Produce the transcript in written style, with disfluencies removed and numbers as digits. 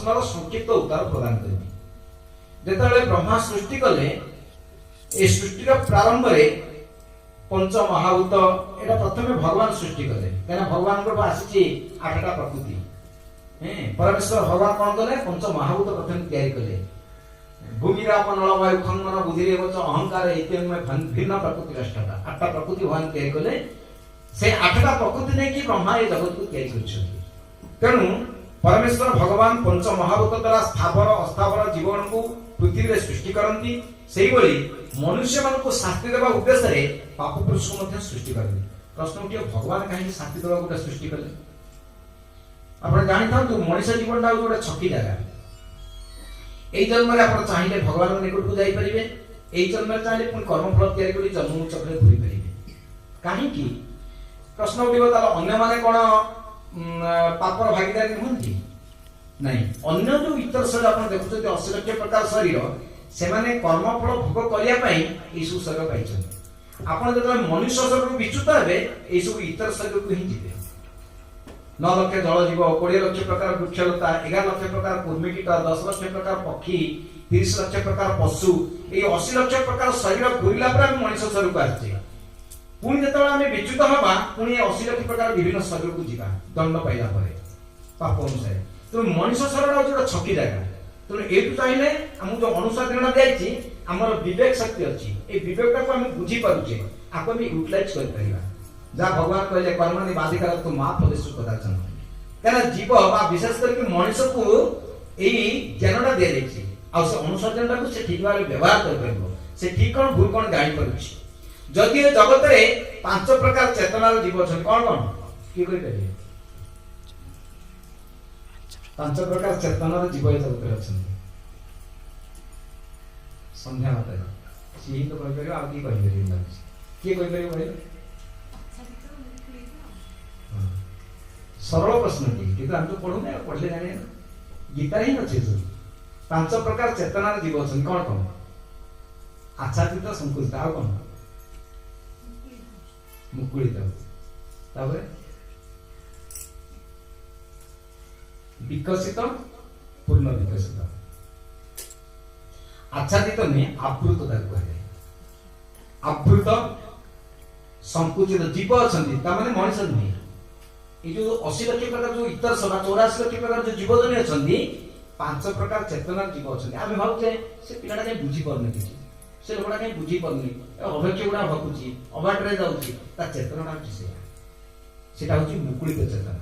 प्रश्नर संक्षिप्त उत्तर प्रदान करेंगे। जेतबेले ब्रह्मा सृष्टि कले ए सृष्टिर प्रारंभ रे पंच महाभूत एटा प्रथमे भगवान सृष्टि कले कहना भगवान को आसी 8टा प्रकृति परमेश्वर भगवान कौन कले पंच महाभूत प्रथम तैयारी कले भूमिराप नल वायु खंगन बुद्धि अहंकार इत्यादि भिन्न प्रकृति 8टा प्रकृति भगवान तैयारी कले से 8टा प्रकृति नहीं कि ब्रह्मा ये जगत को तैयारी करछथि। तेणु परमेश्वर भगवान पंच महाभूत द्वारा स्थावर अस्थावर जीवन को पृथ्वी रे सृष्टि करंती सेही बोली मनुष्य मान को शास्ति देवा उद्देश्य रे पाप पुरुष को मध्य सृष्टि करबे। प्रश्न उठियो भगवान काहे शास्ति देवा को सृष्टि कले आपण जानि थांतु मनुष्य जीवन टा गोटे छकी जगह एई जन्म रे आपण चाहिले भगवान निकट को जाई परिबे एई जन्म रे चाहिले पुन कर्म फल तयारी करी जन्म चक्र घुरी परिबे काहे की प्रश्न उठियो तालो अन्य माने कोन पापर भागीदारी नुहंती नहीं अन्य जो इतर शरीर आपण देखुछते 80 लाख प्रकार शरीर से माने कर्म फल भोग करिया पई ई सु शरीर पाइछन आपण जतरा मनुष्य शरीर विच्युत हेबे ई सब इतर शरीर को ही जीवे 9 लाख जल जीव 20 लाख प्रकार वृक्षलता 11 लाख प्रकार कुर्मिकीट 10 लाख प्रकार पक्षी 30 लाख प्रकार पशु ए 80 लाख प्रकार शरीर घुरिला पर हम मनुष्य शरीर को आछे पुणी जेतबेला आमे विच्युत हबा पुणी 80 लाख प्रकार विभिन्न शरीर को जीवा दंड पाइला परे पाप अनुसार तो मनुष्य शरीर जो छकी जगह तो एटू चाहिए हम जो अनुसाधन दिखाई आमर विवेक शक्ति अच्छी ए विवेक को हम बुझी पारुचे आपको हम यूटिलाइज कर परिबा जा भगवान कहले कर्मणि बाधिका तो मा फलेश कदाचन कहना जीव बा विशेष करके मनुष्य को एई ज्ञानटा दे देछि आ से अनुसाधनटा को से ठीक भाबे व्यवहार कर परबो से ठीक कोन भूल कोन जानि पारुछि जदि ए जगत रे 5 प्रकार चेतनार जीव छन कोन कोन की कहि परिबे 5 प्रकार चेतनार जीव ए जगत रे छन संध्या माता सी तो कहि परिबो आ की कहि परिबो की कहि परिबो भाई सरल प्रश्न की हम तो पढ़ू ना पढ़ले जाने गीता ही अच्छे 5 प्रकार चेतनार जीव छन कोन कोन आच्छादित संकुचित आ कोन मुकुलित ताबे विकसित पूर्ण विकसित आच्छादित नहीं आवृत कहते आवृत संकुचित जीव अच्छा माने मनुष्य नुहे ये जो 80 लाख प्रकार जो इतर सभा 84 लाख प्रकार जो जीव जन अच्छा 5 प्रकार चेतना जीव अच्छा आम भावुचे से पिलाटा कहीं बुझी पारनी किसी से लोकटा कहीं बुझी पारनी अभक्ष गुड़ा भकुची अबाटे जाऊँगी चेतनाटा हूँ से मुकुलित चेतना